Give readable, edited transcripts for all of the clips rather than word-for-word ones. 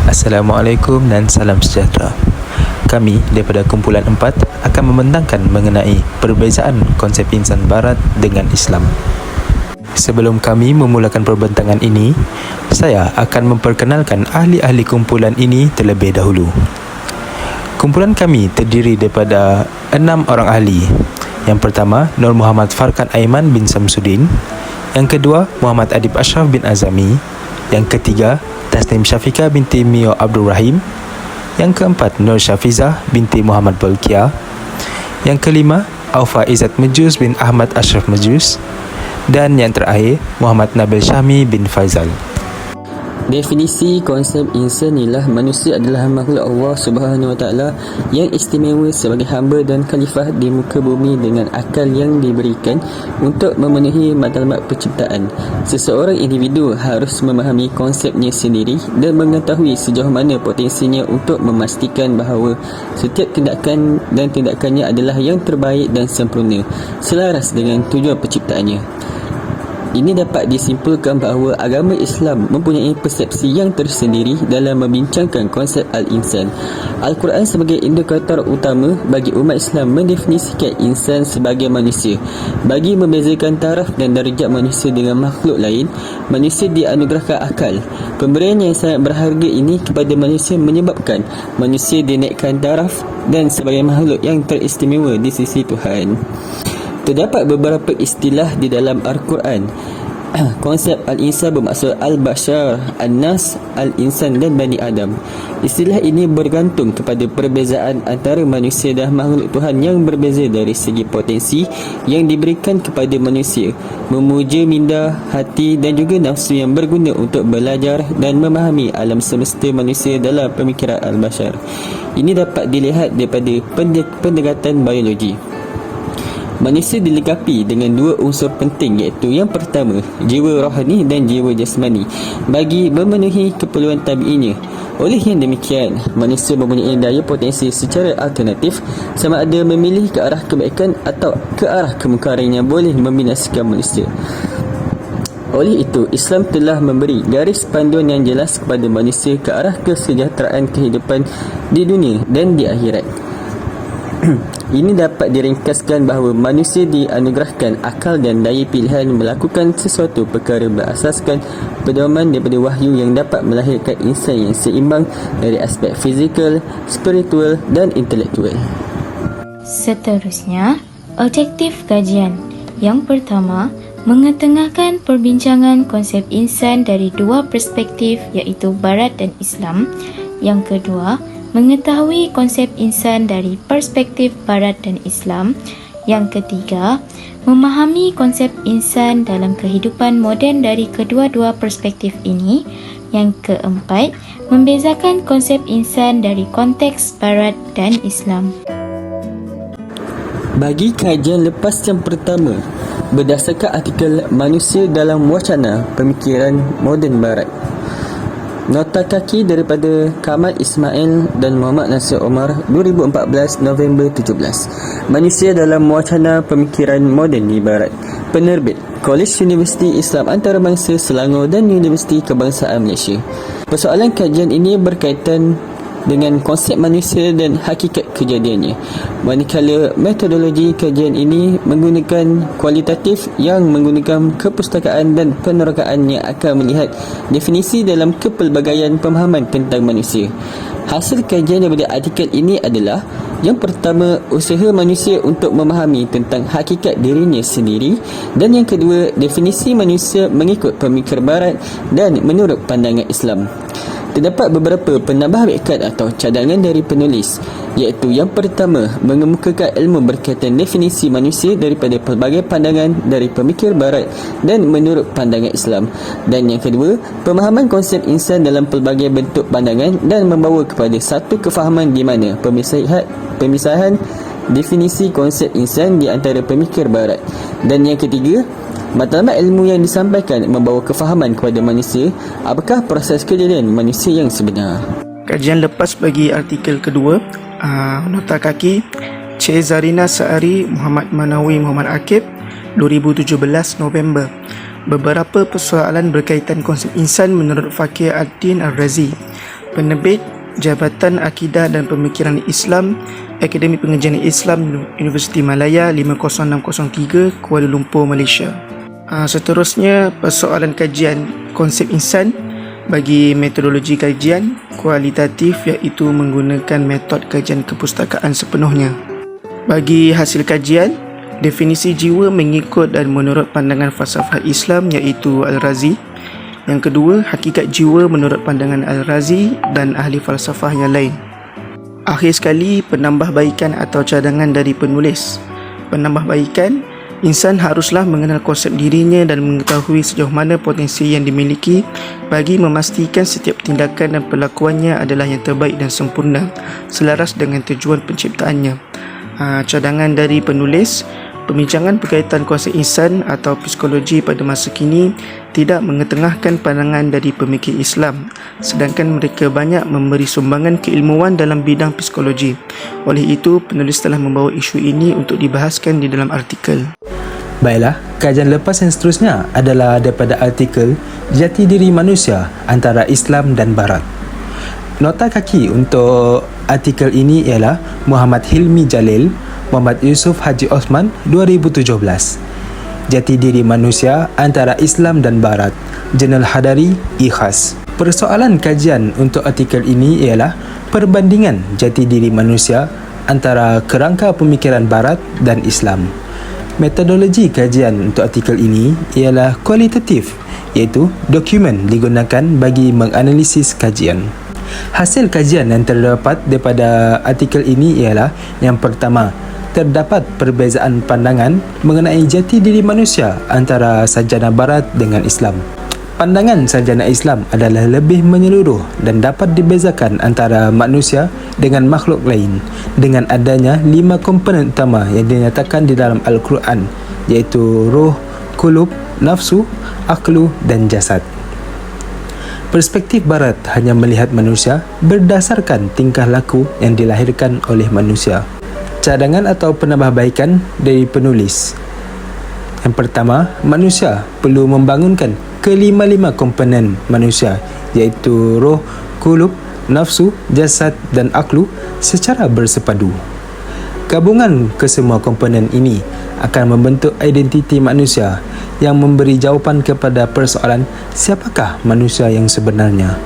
Assalamualaikum dan salam sejahtera. Kami daripada kumpulan 4 akan membentangkan mengenai perbezaan konsep insan barat dengan Islam. Sebelum kami memulakan perbentangan ini, saya akan memperkenalkan ahli-ahli kumpulan ini terlebih dahulu. Kumpulan kami terdiri daripada 6 orang ahli. Yang pertama, Nur Muhammad Farkan Aiman bin Samsudin. Yang kedua, Muhammad Adib Ashraf bin Azami. Yang ketiga, Tasnim Syafiqah binti Mio Abdul Rahim. Yang keempat, Nur Syafizah binti Muhammad Bolkiah. Yang kelima, Aufa Izzat Mejus bin Ahmad Ashraf Mejus. Dan yang terakhir, Muhammad Nabil Syahmi bin Faizal. Definisi konsep insan ialah manusia adalah makhluk Allah Subhanahu Wa Taala yang istimewa sebagai hamba dan khalifah di muka bumi dengan akal yang diberikan untuk memenuhi matlamat penciptaan. Seseorang individu harus memahami konsepnya sendiri dan mengetahui sejauh mana potensinya untuk memastikan bahawa setiap tindakan dan tindakannya adalah yang terbaik dan sempurna, selaras dengan tujuan penciptaannya. Ini dapat disimpulkan bahawa agama Islam mempunyai persepsi yang tersendiri dalam membincangkan konsep Al-Insan. Al-Quran sebagai indikator utama bagi umat Islam mendefinisikan insan sebagai manusia. Bagi membezakan taraf dan darjat manusia dengan makhluk lain, manusia dianugerahkan akal. Pemberian yang sangat berharga ini kepada manusia menyebabkan manusia dinaikkan taraf dan sebagai makhluk yang teristimewa di sisi Tuhan. Terdapat beberapa istilah di dalam Al-Quran. Konsep Al-Insan bermaksud Al-Bashar, An-Nas, Al-Insan dan Bani Adam. Istilah ini bergantung kepada perbezaan antara manusia dan makhluk Tuhan yang berbeza dari segi potensi yang diberikan kepada manusia, memuja minda, hati dan juga nafsu yang berguna untuk belajar dan memahami alam semesta manusia dalam pemikiran Al-Bashar. Ini dapat dilihat daripada pendekatan biologi. Manusia dilengkapi dengan dua unsur penting, iaitu yang pertama, jiwa rohani dan jiwa jasmani bagi memenuhi keperluan tabiinya. Oleh yang demikian, manusia mempunyai daya potensi secara alternatif, sama ada memilih ke arah kebaikan atau ke arah kemungkaran yang boleh membinasakan manusia. Oleh itu, Islam telah memberi garis panduan yang jelas kepada manusia ke arah kesejahteraan kehidupan di dunia dan di akhirat. Ini dapat diringkaskan bahawa manusia dianugerahkan akal dan daya pilihan melakukan sesuatu perkara berasaskan pedoman daripada wahyu yang dapat melahirkan insan yang seimbang dari aspek fizikal, spiritual dan intelektual. Seterusnya, objektif kajian. Yang pertama, mengetengahkan perbincangan konsep insan dari dua perspektif iaitu Barat dan Islam. Yang kedua, mengetahui konsep insan dari perspektif Barat dan Islam. Yang ketiga, memahami konsep insan dalam kehidupan moden dari kedua-dua perspektif ini. Yang keempat, membezakan konsep insan dari konteks Barat dan Islam. Bagi kajian lepas yang pertama, berdasarkan artikel Manusia dalam Wacana Pemikiran Moden Barat, nota kaki daripada Kamal Ismail dan Muhammad Nasir Omar, 2014, November 17. Manusia dalam Wacana Pemikiran Moden di Barat. Penerbit College Universiti Islam Antarabangsa Selangor dan Universiti Kebangsaan Malaysia. Persoalan kajian ini berkaitan dengan konsep manusia dan hakikat kejadiannya. Manakala metodologi kajian ini menggunakan kualitatif yang menggunakan kepustakaan dan penerokaan yang akan melihat definisi dalam kepelbagaian pemahaman tentang manusia. Hasil kajian daripada artikel ini adalah: yang pertama, usaha manusia untuk memahami tentang hakikat dirinya sendiri, dan yang kedua, definisi manusia mengikut pemikir Barat dan menurut pandangan Islam. Terdapat beberapa penambahbaikan atau cadangan dari penulis, iaitu yang pertama, mengemukakan ilmu berkaitan definisi manusia daripada pelbagai pandangan dari pemikir Barat dan menurut pandangan Islam, dan yang kedua, pemahaman konsep insan dalam pelbagai bentuk pandangan dan membawa kepada satu kefahaman di mana pemisahan definisi konsep insan di antara pemikir Barat, dan yang ketiga, matlamat ilmu yang disampaikan membawa kefahaman kepada manusia apakah proses kejadian manusia yang sebenar. Kajian lepas bagi artikel kedua, nota kaki Cik Zarina Saari, Muhammad Manawi, Muhammad Akib, 2017, November. Beberapa persoalan berkaitan konsep insan menurut Fakir Ad-Din Al-Razi. Penerbit Jabatan Akidah dan Pemikiran Islam, Akademi Pengajian Islam, Universiti Malaya 50603, Kuala Lumpur, Malaysia. Seterusnya, persoalan kajian konsep insan bagi metodologi kajian kualitatif, iaitu menggunakan metod kajian kepustakaan sepenuhnya. Bagi hasil kajian, definisi jiwa mengikut dan menurut pandangan falsafah Islam, iaitu Al-Razi. Yang kedua, hakikat jiwa menurut pandangan Al-Razi dan ahli falsafah yang lain. Akhir sekali, penambahbaikan atau cadangan dari penulis. Penambahbaikan, insan haruslah mengenal konsep dirinya dan mengetahui sejauh mana potensi yang dimiliki bagi memastikan setiap tindakan dan perlakuannya adalah yang terbaik dan sempurna, selaras dengan tujuan penciptaannya. Cadangan dari penulis, pembincangan berkaitan konsep insan atau psikologi pada masa kini tidak mengetengahkan pandangan dari pemikir Islam, sedangkan mereka banyak memberi sumbangan keilmuan dalam bidang psikologi. Oleh itu, penulis telah membawa isu ini untuk dibahaskan di dalam artikel. Baiklah, kajian lepas yang seterusnya adalah daripada artikel Jati Diri Manusia Antara Islam dan Barat. Nota kaki untuk artikel ini ialah Muhammad Hilmi Jalil, Muhammad Yusuf Haji Osman, 2017. Jati Diri Manusia Antara Islam dan Barat, Jurnal Hadari, IKHAS. Persoalan kajian untuk artikel ini ialah perbandingan jati diri manusia antara kerangka pemikiran Barat dan Islam. Metodologi kajian untuk artikel ini ialah kualitatif, iaitu dokumen digunakan bagi menganalisis kajian. Hasil kajian yang terdapat daripada artikel ini ialah: yang pertama, terdapat perbezaan pandangan mengenai jati diri manusia antara sarjana Barat dengan Islam. Pandangan sarjana Islam adalah lebih menyeluruh dan dapat dibezakan antara manusia dengan makhluk lain dengan adanya 5 komponen utama yang dinyatakan di dalam Al-Quran, iaitu roh, kulub, nafsu, aklu dan jasad. Perspektif Barat hanya melihat manusia berdasarkan tingkah laku yang dilahirkan oleh manusia. Cadangan atau penambahbaikan dari penulis. Yang pertama, manusia perlu membangunkan kelima-lima komponen manusia, iaitu roh, kulub, nafsu, jasad dan aklu secara bersepadu. Gabungan kesemua komponen ini akan membentuk identiti manusia yang memberi jawapan kepada persoalan siapakah manusia yang sebenarnya.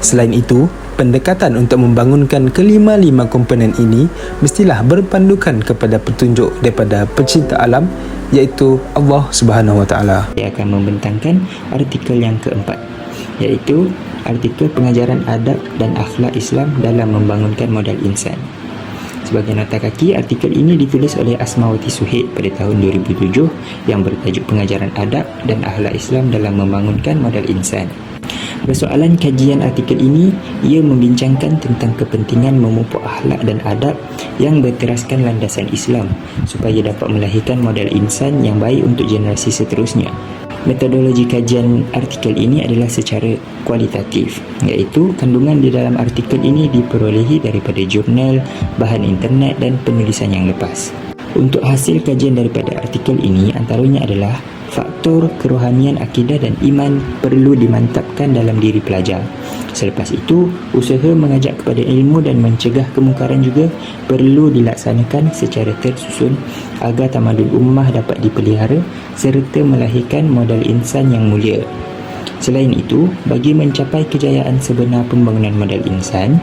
Selain itu, pendekatan untuk membangunkan kelima-lima komponen ini mestilah berpandukan kepada petunjuk daripada pencipta alam, iaitu Allah Subhanahu Wa Taala. Dia akan membentangkan artikel yang keempat, iaitu artikel pengajaran adab dan akhlak Islam dalam membangunkan modal insan. Sebagai nota kaki, artikel ini ditulis oleh Asmawati Suhaid pada tahun 2007 yang bertajuk Pengajaran Adab dan Akhlak Islam dalam Membangunkan Modal Insan. Persoalan kajian artikel ini, ia membincangkan tentang kepentingan memupuk akhlak dan adab yang berteraskan landasan Islam supaya dapat melahirkan modal insan yang baik untuk generasi seterusnya. Metodologi kajian artikel ini adalah secara kualitatif, iaitu kandungan di dalam artikel ini diperolehi daripada jurnal, bahan internet dan penulisan yang lepas. Untuk hasil kajian daripada artikel ini antaranya adalah faktor kerohanian, akidah dan iman perlu dimantapkan dalam diri pelajar. Selepas itu, usaha mengajak kepada ilmu dan mencegah kemungkaran juga perlu dilaksanakan secara tersusun agar tamadun ummah dapat dipelihara serta melahirkan modal insan yang mulia. Selain itu, bagi mencapai kejayaan sebenar pembangunan modal insan,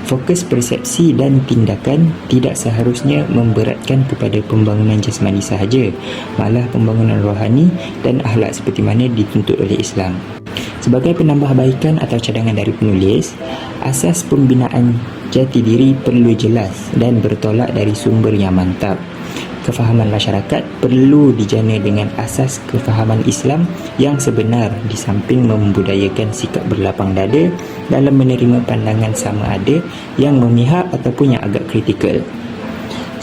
fokus persepsi dan tindakan tidak seharusnya memberatkan kepada pembangunan jasmani sahaja, malah pembangunan rohani dan akhlak seperti mana dituntut oleh Islam. Sebagai penambahbaikan atau cadangan dari penulis, asas pembinaan jati diri perlu jelas dan bertolak dari sumber yang mantap. Kefahaman masyarakat perlu dijana dengan asas kefahaman Islam yang sebenar di samping membudayakan sikap berlapang dada dalam menerima pandangan sama ada yang memihak ataupun yang agak kritikal.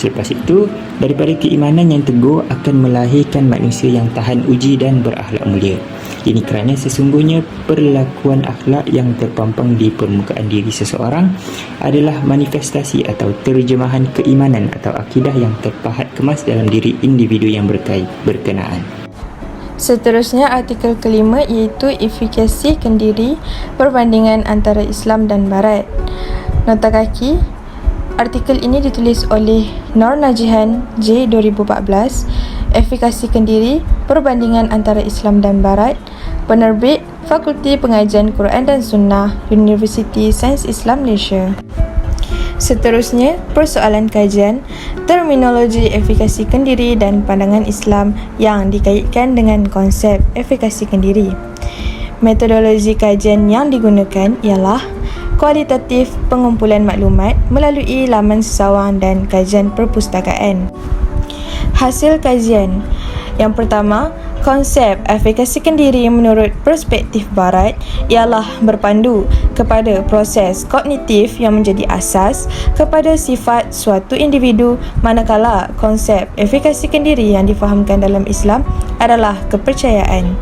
Selepas itu, daripada keimanan yang teguh akan melahirkan manusia yang tahan uji dan berakhlak mulia. Ini kerana sesungguhnya perlakuan akhlak yang terpampang di permukaan diri seseorang adalah manifestasi atau terjemahan keimanan atau akidah yang terpahat kemas dalam diri individu yang berkenaan. Seterusnya, artikel kelima iaitu efikasi kendiri perbandingan antara Islam dan Barat. Nota kaki, artikel ini ditulis oleh Nur Najihan J 2014, efikasi kendiri perbandingan antara Islam dan Barat, penerbit Fakulti Pengajian Quran dan Sunnah, Universiti Sains Islam Malaysia. Seterusnya, persoalan kajian, terminologi efikasi kendiri dan pandangan Islam yang dikaitkan dengan konsep efikasi kendiri. Metodologi kajian yang digunakan ialah kualitatif pengumpulan maklumat melalui laman sesawang dan kajian perpustakaan. Hasil kajian. Yang pertama, konsep efikasi kendiri menurut perspektif Barat ialah berpandu kepada proses kognitif yang menjadi asas kepada sifat suatu individu, manakala konsep efikasi kendiri yang difahamkan dalam Islam adalah kepercayaan.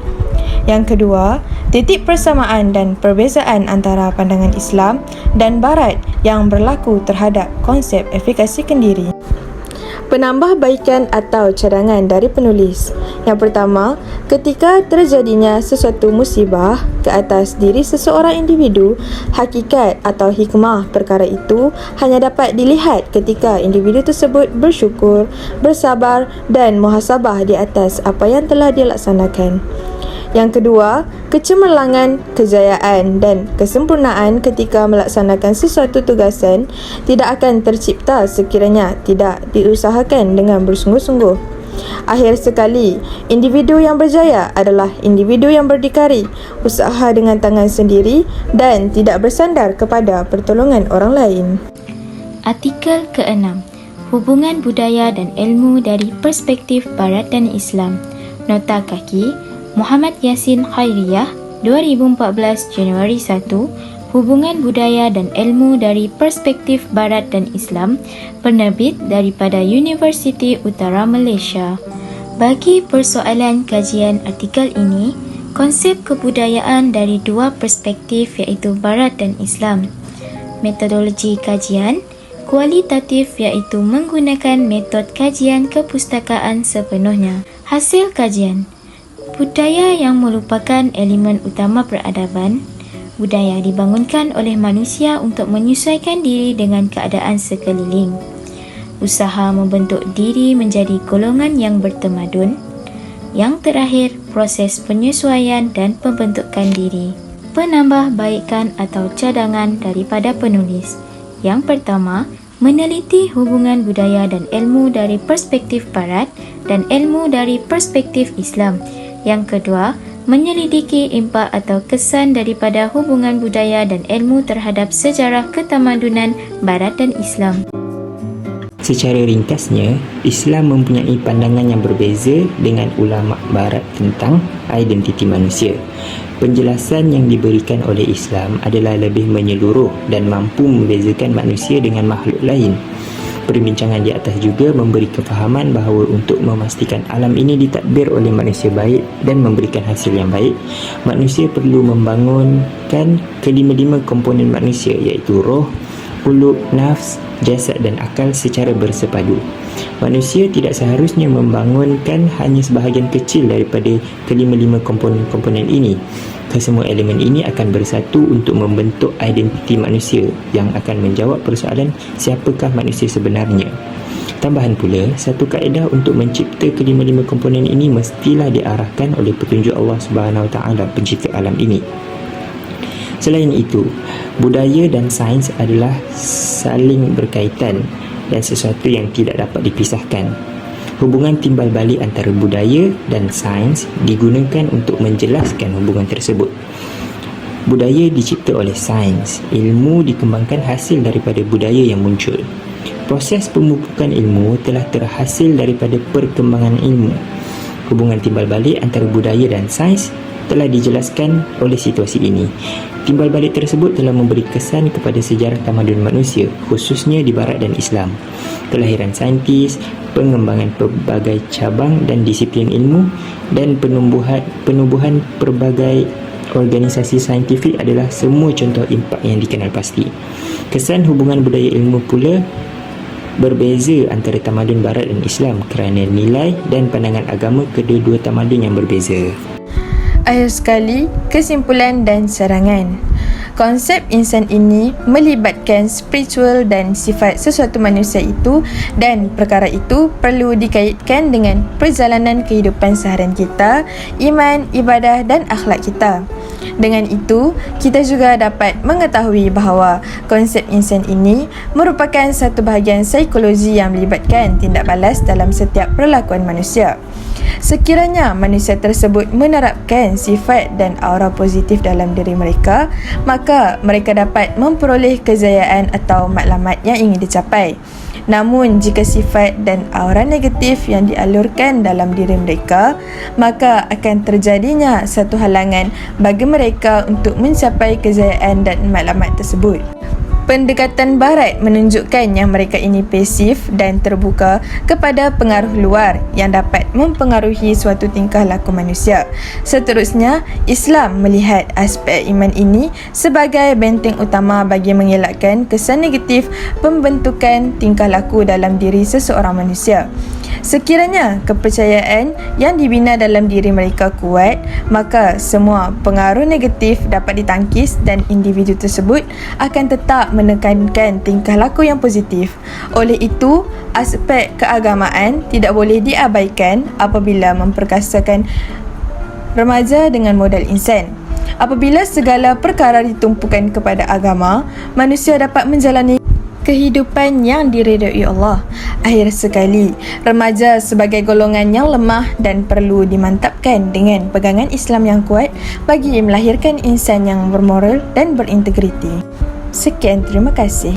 Yang kedua, titik persamaan dan perbezaan antara pandangan Islam dan Barat yang berlaku terhadap konsep efikasi kendiri. Penambahbaikan atau cadangan dari penulis. Yang pertama, ketika terjadinya sesuatu musibah ke atas diri seseorang individu, hakikat atau hikmah perkara itu hanya dapat dilihat ketika individu tersebut bersyukur, bersabar dan muhasabah di atas apa yang telah dia laksanakan. Yang kedua, kecemerlangan, kejayaan dan kesempurnaan ketika melaksanakan sesuatu tugasan tidak akan tercipta sekiranya tidak diusahakan dengan bersungguh-sungguh. Akhir sekali, individu yang berjaya adalah individu yang berdikari, usaha dengan tangan sendiri dan tidak bersandar kepada pertolongan orang lain. Artikel ke-6, hubungan budaya dan ilmu dari perspektif Barat dan Islam. Nota kaki, Muhammad Yassin Khairiyah, 2014 Januari 1, Hubungan Budaya dan Ilmu dari Perspektif Barat dan Islam, penerbit daripada Universiti Utara Malaysia. Bagi persoalan kajian artikel ini, konsep kebudayaan dari dua perspektif iaitu Barat dan Islam. Metodologi kajian, kualitatif iaitu menggunakan metod kajian kepustakaan sepenuhnya. Hasil kajian, budaya yang merupakan elemen utama peradaban. Budaya dibangunkan oleh manusia untuk menyesuaikan diri dengan keadaan sekeliling. Usaha membentuk diri menjadi golongan yang bertamadun. Yang terakhir, proses penyesuaian dan pembentukan diri. Penambahbaikan atau cadangan daripada penulis. Yang pertama, meneliti hubungan budaya dan ilmu dari perspektif Barat dan ilmu dari perspektif Islam. Yang kedua, menyelidiki impak atau kesan daripada hubungan budaya dan ilmu terhadap sejarah ketamadunan Barat dan Islam. Secara ringkasnya, Islam mempunyai pandangan yang berbeza dengan ulama Barat tentang identiti manusia. Penjelasan yang diberikan oleh Islam adalah lebih menyeluruh dan mampu membezakan manusia dengan makhluk lain. Perbincangan di atas juga memberi kefahaman bahawa untuk memastikan alam ini ditadbir oleh manusia baik dan memberikan hasil yang baik, manusia perlu membangunkan kelima-lima komponen manusia iaitu roh, qulub, nafs, jasad dan akal secara bersepadu. Manusia tidak seharusnya membangunkan hanya sebahagian kecil daripada kelima-lima komponen-komponen ini. Kesemua elemen ini akan bersatu untuk membentuk identiti manusia yang akan menjawab persoalan siapakah manusia sebenarnya. Tambahan pula, satu kaedah untuk mencipta kelima-lima komponen ini mestilah diarahkan oleh petunjuk Allah Subhanahu Wa Taala pencipta alam ini. Selain itu, budaya dan sains adalah saling berkaitan dan sesuatu yang tidak dapat dipisahkan. Hubungan timbal balik antara budaya dan sains digunakan untuk menjelaskan hubungan tersebut. Budaya dicipta oleh sains, ilmu dikembangkan hasil daripada budaya yang muncul. Proses pemupukan ilmu telah terhasil daripada perkembangan ilmu. Hubungan timbal balik antara budaya dan sains telah dijelaskan oleh situasi ini. Timbal balik tersebut telah memberi kesan kepada sejarah tamadun manusia, khususnya di Barat dan Islam. Kelahiran saintis, pengembangan pelbagai cabang dan disiplin ilmu dan penubuhan pelbagai organisasi saintifik adalah semua contoh impak yang dikenal pasti. Kesan hubungan budaya ilmu pula Berbeza antara tamadun barat dan Islam kerana nilai dan pandangan agama kedua-dua tamadun yang berbeza. Akhir sekali, kesimpulan dan serangan. Konsep insan ini melibatkan spiritual dan sifat sesuatu manusia itu, dan perkara itu perlu dikaitkan dengan perjalanan kehidupan seharian kita, iman, ibadah dan akhlak kita. Dengan itu, kita juga dapat mengetahui bahawa konsep insan ini merupakan satu bahagian psikologi yang melibatkan tindak balas dalam setiap perlakuan manusia. Sekiranya manusia tersebut menerapkan sifat dan aura positif dalam diri mereka, maka mereka dapat memperoleh kejayaan atau matlamat yang ingin dicapai. Namun jika sifat dan aura negatif yang dialurkan dalam diri mereka, maka akan terjadinya satu halangan bagi mereka untuk mencapai kejayaan dan matlamat tersebut. Pendekatan barat menunjukkan yang mereka ini pasif dan terbuka kepada pengaruh luar yang dapat mempengaruhi suatu tingkah laku manusia. Seterusnya, Islam melihat aspek iman ini sebagai benteng utama bagi mengelakkan kesan negatif pembentukan tingkah laku dalam diri seseorang manusia. Sekiranya kepercayaan yang dibina dalam diri mereka kuat, maka semua pengaruh negatif dapat ditangkis dan individu tersebut akan tetap menekankan tingkah laku yang positif. Oleh itu, aspek keagamaan tidak boleh diabaikan apabila memperkasakan remaja dengan modal insan. Apabila segala perkara ditumpukan kepada agama, manusia dapat menjalani kehidupan yang diredai Allah. Akhir sekali, remaja sebagai golongan yang lemah dan perlu dimantapkan dengan pegangan Islam yang kuat bagi melahirkan insan yang bermoral dan berintegriti. Sekian, terima kasih.